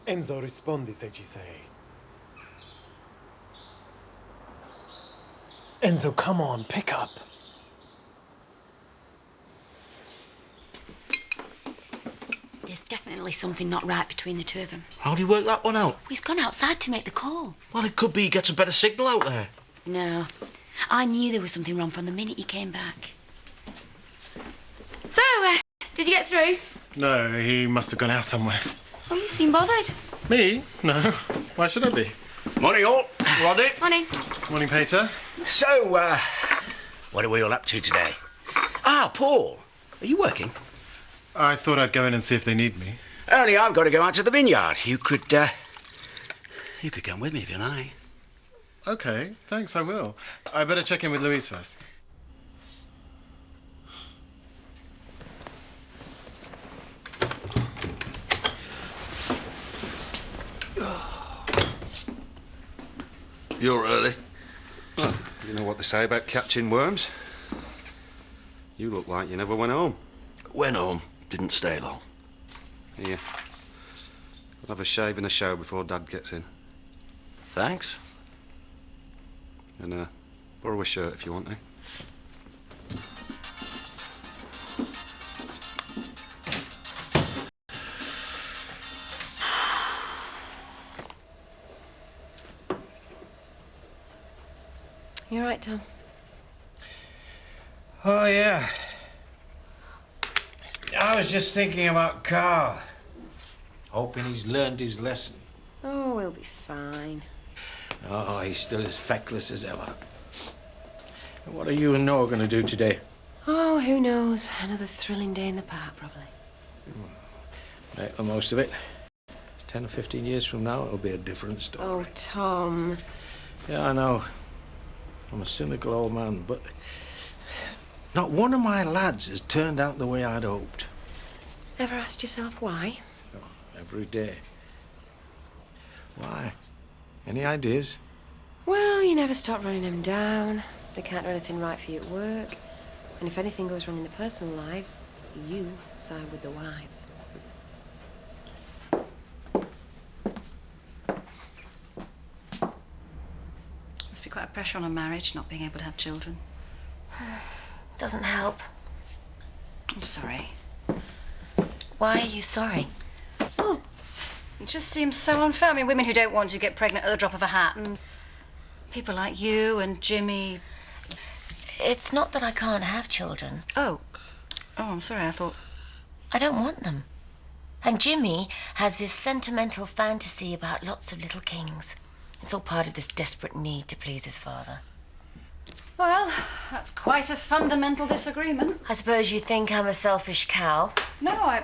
Enzo, rispondi se ci sei. Enzo, come on, pick up. There's definitely something not right between the two of them. How do you work that one out? He's gone outside to make the call. Well, it could be he gets a better signal out there. No. I knew there was something wrong from the minute he came back. So, did you get through? No, he must have gone out somewhere. Oh, you seem bothered. Me? No. Why should I be? Morning, all. Roddy. Morning. Morning, Peter. So, what are we all up to today? Ah, Paul. Are you working? I thought I'd go in and see if they need me. Only I've got to go out to the vineyard. You could come with me if you like. OK, thanks, I will. I better check in with Louise first. You're early. Well, you know what they say about catching worms? You look like you never went home. Went home. Didn't stay long. Here. I'll have a shave and a shower before Dad gets in. Thanks. And borrow a shirt if you want to. You all right, Tom? Oh, yeah. I was just thinking about Carl. Hoping he's learned his lesson. Oh, we'll be fine. Oh, he's still as feckless as ever. And what are you and Noah going to do today? Oh, who knows? Another thrilling day in the park, probably. Make the most of it. 10 or 15 years from now, it'll be a different story. Oh, Tom. Yeah, I know. I'm a cynical old man, but not one of my lads has turned out the way I'd hoped. Ever asked yourself why? Oh, every day. Why? Any ideas? Well, you never stop running them down. They can't do anything right for you at work. And if anything goes wrong in the personal lives, you side with the wives. Must be quite a pressure on a marriage, not being able to have children. Doesn't help. I'm sorry. Why are you sorry? Well, it just seems so unfair. I mean, women who don't want to get pregnant at the drop of a hat, and people like you and Jimmy. It's not that I can't have children. Oh, I'm sorry, I thought... I don't want them. And Jimmy has this sentimental fantasy about lots of little kings. It's all part of this desperate need to please his father. Well, that's quite a fundamental disagreement. I suppose you think I'm a selfish cow? No.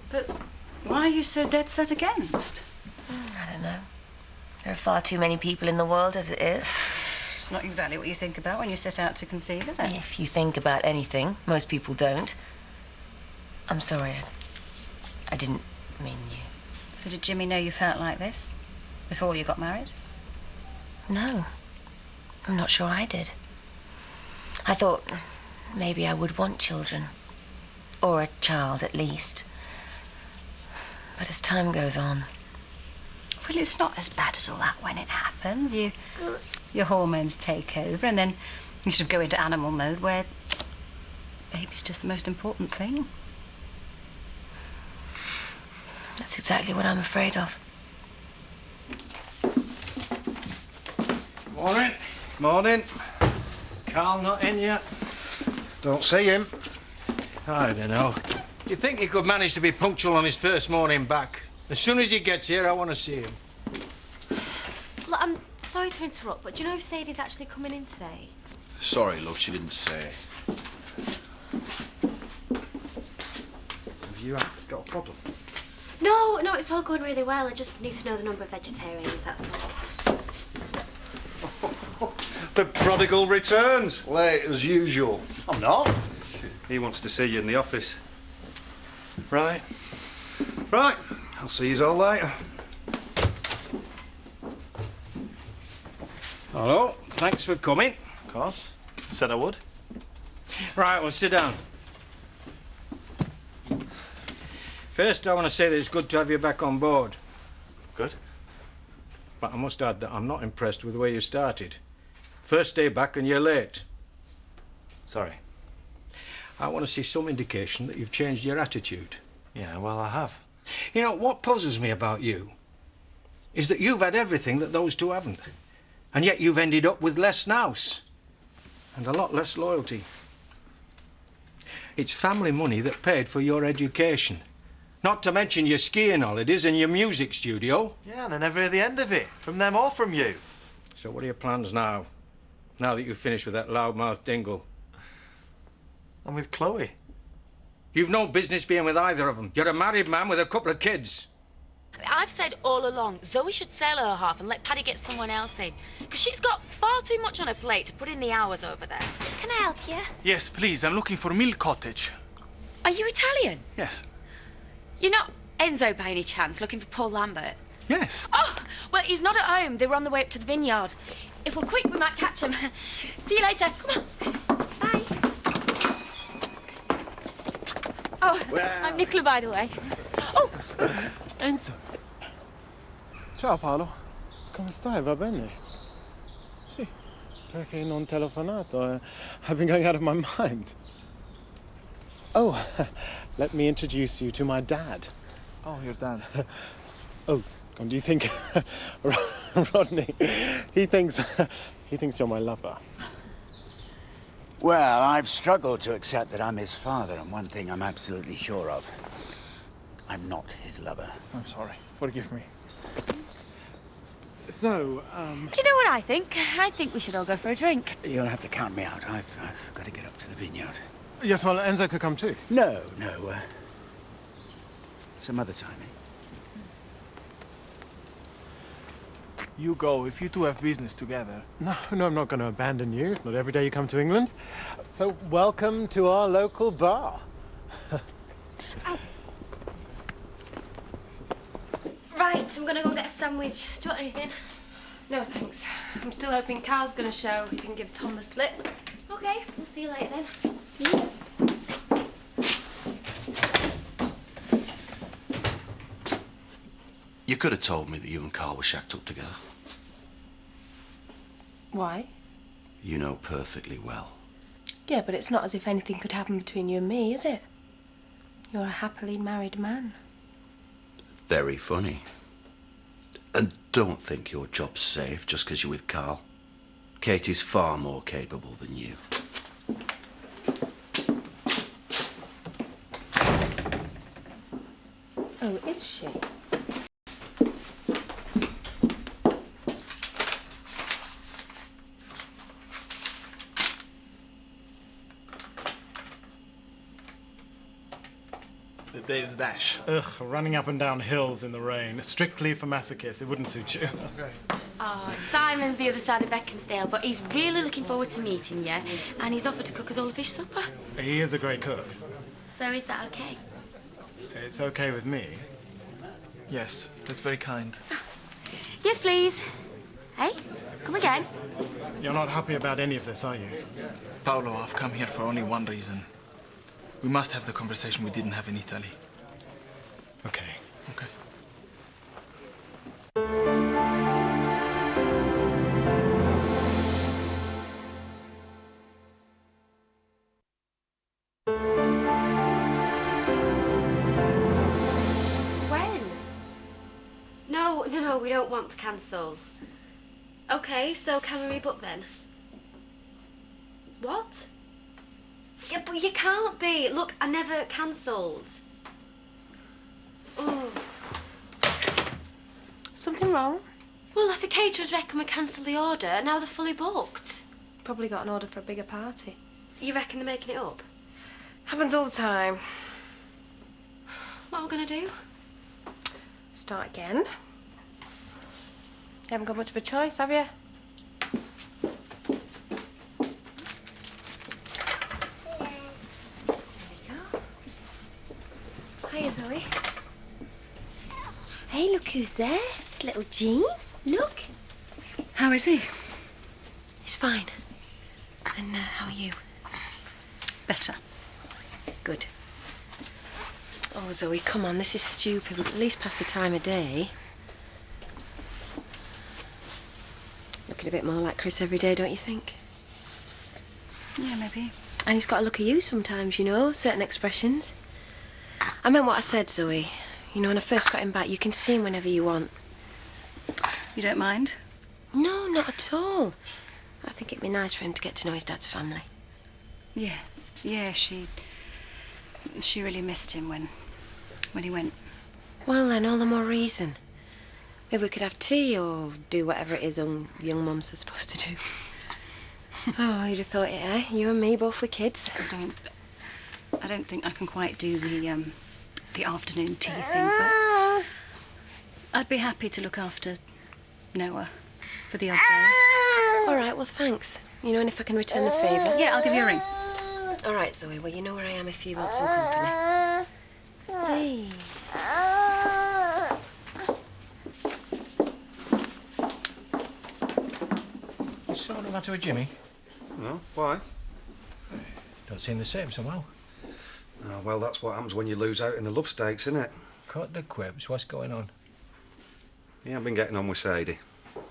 But why are you so dead set against? I don't know. There are far too many people in the world as it is. It's not exactly what you think about when you set out to conceive, is it? If you think about anything, most people don't. I'm sorry, I didn't mean you. So did Jimmy know you felt like this before you got married? No, I'm not sure I did. I thought maybe I would want children. Or a child, at least. But as time goes on... Well, it's not as bad as all that when it happens. Your hormones take over, and then you sort of go into animal mode where baby's just the most important thing. That's exactly what I'm afraid of. Morning. Morning. Carl not in yet? Don't see him. I don't know. You'd think he could manage to be punctual on his first morning back. As soon as he gets here, I want to see him. Look, I'm sorry to interrupt, but do you know if Sadie's actually coming in today? Sorry, love, she didn't say. Have you got a problem? No, it's all going really well. I just need to know the number of vegetarians, that's all. The prodigal returns. Late as usual. I'm not. He wants to see you in the office. Right. Right. I'll see you all later. Hello. Thanks for coming. Of course. Said I would. Right, well, sit down. First, I want to say that it's good to have you back on board. Good. But I must add that I'm not impressed with the way you started. First day back and you're late. Sorry. I want to see some indication that you've changed your attitude. Yeah, well, I have. You know, what puzzles me about you is that you've had everything that those two haven't. And yet you've ended up with less nous. And a lot less loyalty. It's family money that paid for your education. Not to mention your skiing holidays and your music studio. Yeah, and I never hear the end of it. From them or from you. So what are your plans now? Now that you've finished with that loudmouth dingle? I'm with Chloe. You've no business being with either of them. You're a married man with a couple of kids. I've said all along, Zoe should sell her half and let Paddy get someone else in. Because she's got far too much on her plate to put in the hours over there. Can I help you? Yes, please. I'm looking for Mill Cottage. Are you Italian? Yes. You're not Enzo by any chance, looking for Paul Lambert? Yes. Oh, well, he's not at home. They were on the way up to the vineyard. If we're quick, we might catch him. See you later. Come on. Bye. Oh, I'm Nicola, by the way. Oh! Enzo. Ciao Paolo. Come stai? Va bene? Sì. Perché non telefonato? I've been going out of my mind. Oh, let me introduce you to my dad. Oh, your dad. Oh, and do you think Rodney? He thinks you're my lover. Well, I've struggled to accept that I'm his father, and one thing I'm absolutely sure of. I'm not his lover. I'm sorry. Forgive me. So, Do you know what I think? I think we should all go for a drink. You'll have to count me out. I've got to get up to the vineyard. yes, well, Enzo could come too. No, some other time, eh? You go if you two have business together. No, I'm not going to abandon you. It's not every day you come to England. So, welcome to our local bar. Right, I'm gonna go get a sandwich. Do you want anything? No, thanks. I'm still hoping Carl's gonna show if he can give Tom the slip. Okay, we'll see you later then. See you. You could have told me that you and Carl were shacked up together. Why? You know perfectly well. Yeah, but it's not as if anything could happen between you and me, is it? You're a happily married man. Very funny. And don't think your job's safe just because you're with Carl. Katie's far more capable than you. Oh, is she? The day's dash. Ugh, running up and down hills in the rain. Strictly for masochists. It wouldn't suit you. Oh, Simon's the other side of Beaconsdale, but he's really looking forward to meeting you, and he's offered to cook us all a fish supper. He is a great cook. So is that okay? It's okay with me. Yes, that's very kind. Yes, please. Hey, come again. You're not happy about any of this, are you? Paolo, I've come here for only one reason. We must have the conversation we didn't have in Italy. Okay. Okay. When? No, we don't want to cancel. Okay, so can we rebook then? What? Yeah, but you can't be. Look, I never cancelled. Oh. Something wrong? Well, the caterers reckon we cancelled the order, and now they're fully booked. Probably got an order for a bigger party. You reckon they're making it up? Happens all the time. What are we gonna do? Start again. You haven't got much of a choice, have you? Hiya, Zoe. Hey, look who's there. It's little Jean. Look. How is he? He's fine. And how are you? Better. Good. Oh, Zoe, come on, this is stupid. We'd at least pass the time of day. Looking a bit more like Chris every day, don't you think? Yeah, maybe. And he's got a look at you sometimes, you know, certain expressions. I meant what I said, Zoe. You know, when I first got him back, you can see him whenever you want. You don't mind? No, not at all. I think it'd be nice for him to get to know his dad's family. Yeah. Yeah, she really missed him when he went. Well, then, all the more reason. Maybe we could have tea or do whatever it is young mums are supposed to do. Oh, you'd have thought it, eh? You and me, both with kids. I don't think I can quite do the afternoon tea thing, but I'd be happy to look after Noah for the odd day. All right, well, thanks. You know, and if I can return the favour. Yeah, I'll give you a ring. All right, Zoe, well, you know where I am if you want some company. Hey. What's sort of the matter with Jimmy? No, why? Don't seem the same somehow. Oh, well, that's what happens when you lose out in the love stakes, isn't it? Cut the quibs. What's going on? Yeah, I've been getting on with Sadie.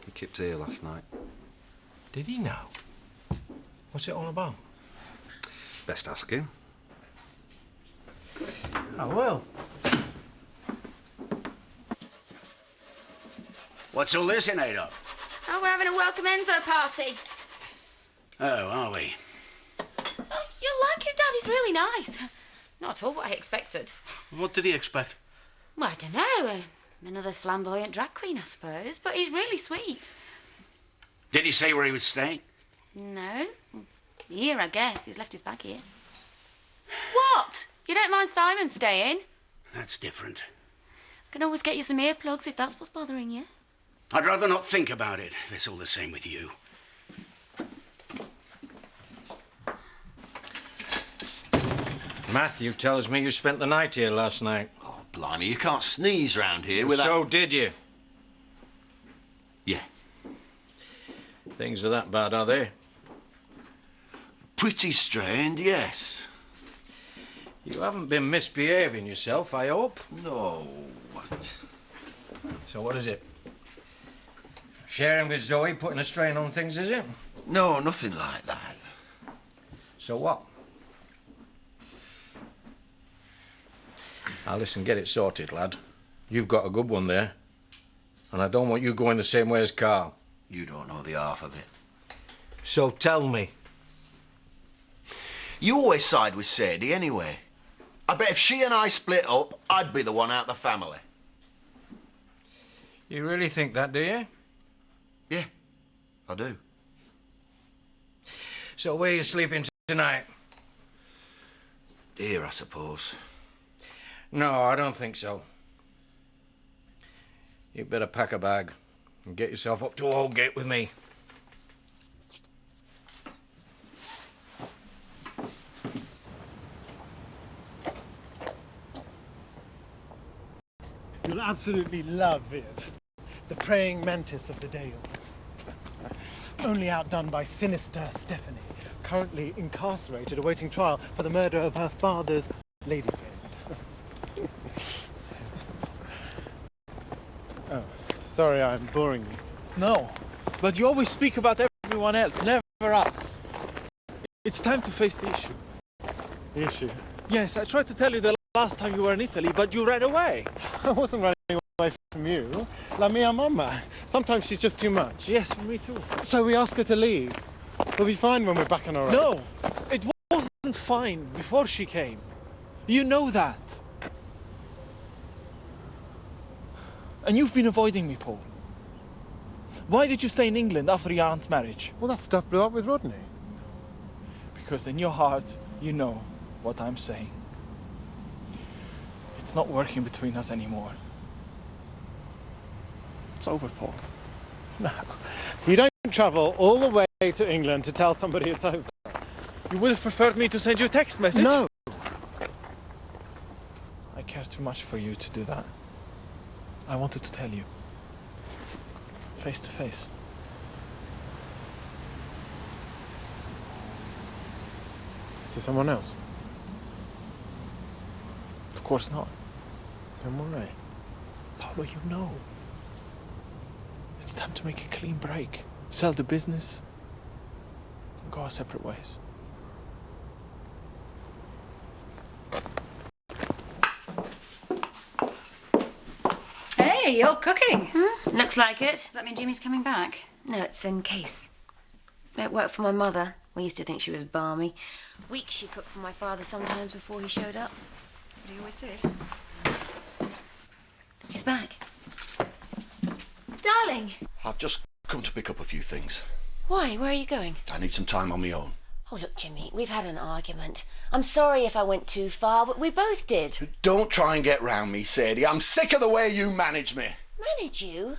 He kept here last night. Did he now? What's it all about? Best ask him. Oh, well. What's all this in aid of? Oh, we're having a welcome Enzo party. Oh, are we? Oh, you'll like him, Dad. He's really nice. Not at all what I expected. What did he expect? Well, I don't know. Another flamboyant drag queen, I suppose. But he's really sweet. Did he say where he was staying? No. Here, I guess. He's left his bag here. What? You don't mind Simon staying? That's different. I can always get you some earplugs if that's what's bothering you. I'd rather not think about it, if it's all the same with you. Matthew tells me you spent the night here last night. Oh, blimey, you can't sneeze round here without... So did you? Yeah. Things are that bad, are they? Pretty strained, yes. You haven't been misbehaving yourself, I hope? No, what? So what is it? Sharing with Zoe, putting a strain on things, is it? No, nothing like that. So what? Now listen, get it sorted, lad. You've got a good one there. And I don't want you going the same way as Carl. You don't know the half of it. So tell me. You always side with Sadie anyway. I bet if she and I split up, I'd be the one out of the family. You really think that, do you? Yeah, I do. So where are you sleeping tonight? Here, I suppose. No, I don't think so. You better pack a bag and get yourself up to Aldgate with me. You'll absolutely love Viv, the praying mantis of the Dales. Only outdone by sinister Stephanie, currently incarcerated awaiting trial for the murder of her father's lady friend. Oh, sorry I'm boring you. No, but you always speak about everyone else, never us. It's time to face the issue. The issue? Yes, I tried to tell you the last time you were in Italy, but you ran away. I wasn't running away from you. La mia mamma. Sometimes she's just too much. Yes, for me too. So we ask her to leave. We'll be fine when we're back on our own. No, it wasn't fine before she came. You know that. And you've been avoiding me, Paul. Why did you stay in England after your aunt's marriage? Well, that stuff blew up with Rodney. Because in your heart, you know what I'm saying. It's not working between us anymore. It's over, Paul. No. You don't travel all the way to England to tell somebody it's over. You would have preferred me to send you a text message? No. I care too much for you to do that. I wanted to tell you. Face to face. Is there someone else? course not. Then why? Paolo, you know. It's time to make a clean break. Sell the business and go our separate ways. Hey, you're cooking. Looks like it. Does that mean Jimmy's coming back? No, it's in case. It worked for my mother. We used to think she was balmy. Weeks she cooked for my father sometimes before he showed up. But he always did. He's back. Darling! I've just come to pick up a few things. Why? Where are you going? I need some time on my own. Oh, look, Jimmy, we've had an argument. I'm sorry if I went too far, but we both did. Don't try and get round me, Sadie. I'm sick of the way you manage me. Manage you?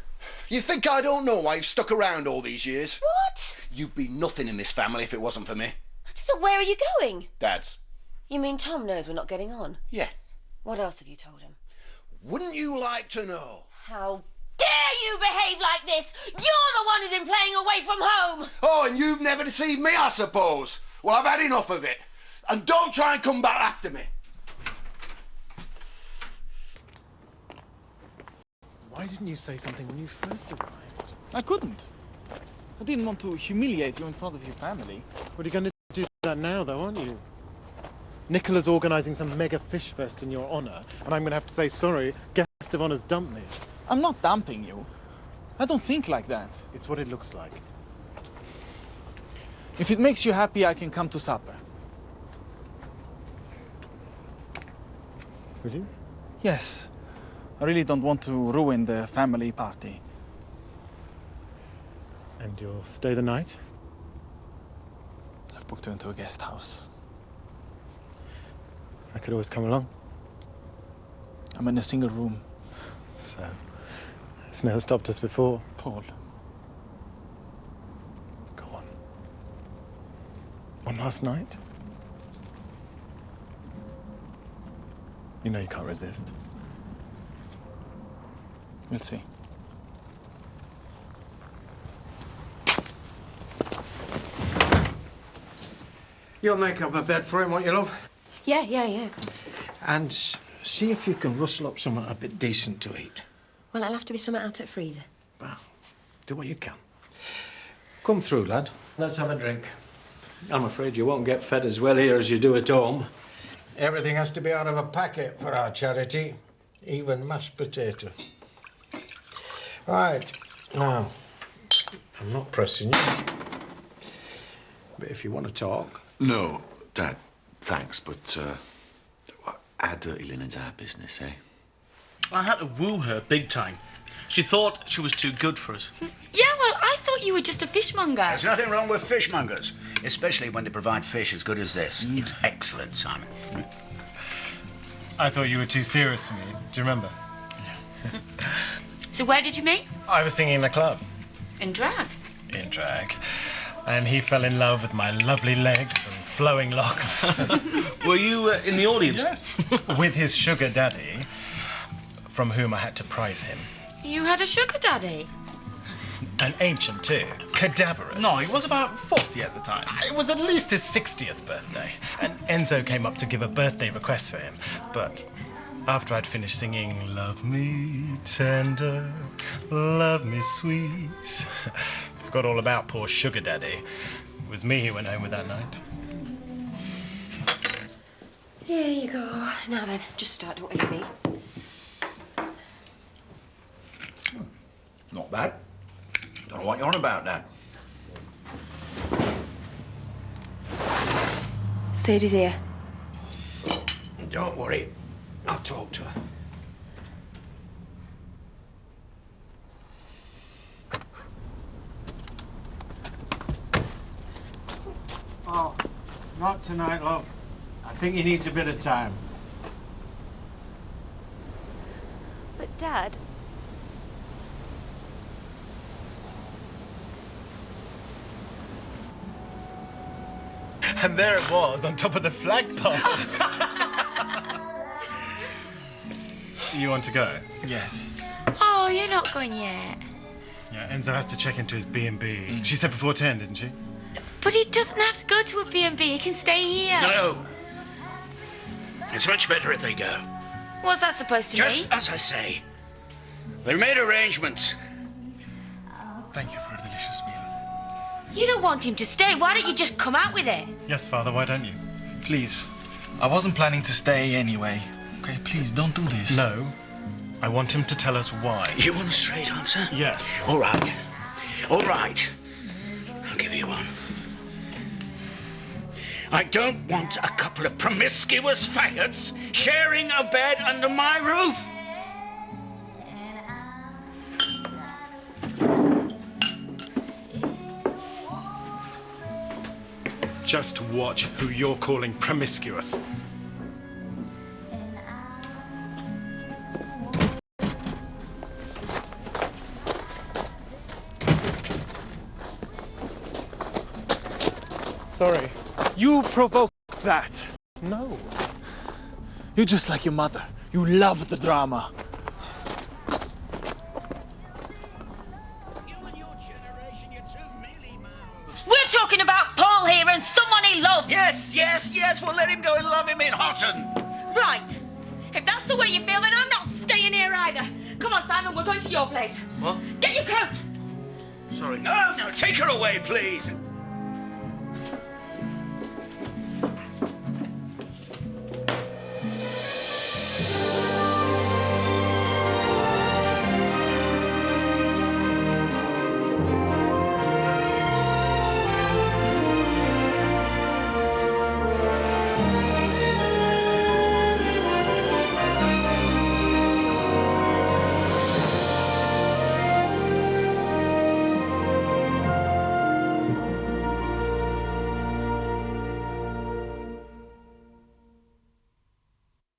You think I don't know why you've stuck around all these years? What? You'd be nothing in this family if it wasn't for me. So where are you going? Dad's. You mean Tom knows we're not getting on? Yeah. What else have you told him? Wouldn't you like to know? How dare you behave like this? You're the one who's been playing away from home! Oh, and you've never deceived me, I suppose. Well, I've had enough of it. And don't try and come back after me. Why didn't you say something when you first arrived? I couldn't. I didn't want to humiliate you in front of your family. What are you going to do that now, though, aren't you? Nicola's organising some mega fish fest in your honour, and I'm going to have to say sorry, guest of honour's dumped me. I'm not dumping you. I don't think like that. It's what it looks like. If it makes you happy, I can come to supper. Will you? Yes. I really don't want to ruin the family party. And you'll stay the night? I've booked her into a guest house. I could always come along. I'm in a single room. So, it's never stopped us before. Paul. Go on. One last night? You know you can't resist. We'll see. You'll make up a bed for him, won't you, love? Yeah, of course. And see if you can rustle up something a bit decent to eat. Well, it'll have to be something out at freezer. Well, do what you can. Come through, lad. Let's have a drink. I'm afraid you won't get fed as well here as you do at home. Everything has to be out of a packet for our charity, even mashed potato. Right. Now, I'm not pressing you. But if you want to talk... No, Dad, thanks, but our dirty linen's our business, eh? I had to woo her big time. She thought she was too good for us. Yeah, well, I thought you were just a fishmonger. There's nothing wrong with fishmongers, especially when they provide fish as good as this. It's excellent, Simon. I thought you were too serious for me. Do you remember? So where did you meet? I was singing in a club. In drag. In drag. And he fell in love with my lovely legs and flowing locks. Were you in the audience? Yes. With his sugar daddy, from whom I had to prize him. You had a sugar daddy. An ancient, too. Cadaverous. No, he was about 40 at the time. It was at least his 60th birthday. And Enzo came up to give a birthday request for him. But after I'd finished singing, "Love me tender, love me sweet," forgot all about poor sugar daddy. It was me who went home with that night. Here you go. Now then, just start, don't wait for me. Not bad. Don't know what you're on about, Dad. Sadie's here. Don't worry. I'll talk to her. Oh, not tonight, love. I think he needs a bit of time. But, Dad... And there it was, on top of the flagpole. You want to go? Yes. Oh, you're not going yet. Yeah, Enzo has to check into his B&B. She said before 10, didn't she? But he doesn't have to go to a B&B. He can stay here. No. It's much better if they go. What's that supposed to Just mean? as I say. We made arrangements. Thank you for a delicious meal. You don't want him to stay. Why don't you just come out with it? Yes, Father, why don't you? Please. I wasn't planning to stay anyway. Okay, please, don't do this. No. I want him to tell us why. You want a straight answer? Yes. All right. All right. I'll give you one. I don't want a couple of promiscuous faggots sharing a bed under my roof. Just watch who you're calling promiscuous. Sorry. You provoked that. No. You're just like your mother. You love the drama. We're talking about Paul here and someone he loves. Yes, yes, yes. We'll let him go and love him in Houghton. Right. If that's the way you feel, then I'm not staying here either. Come on, Simon, we're going to your place. What? Get your coat. Sorry. No, no, take her away, please.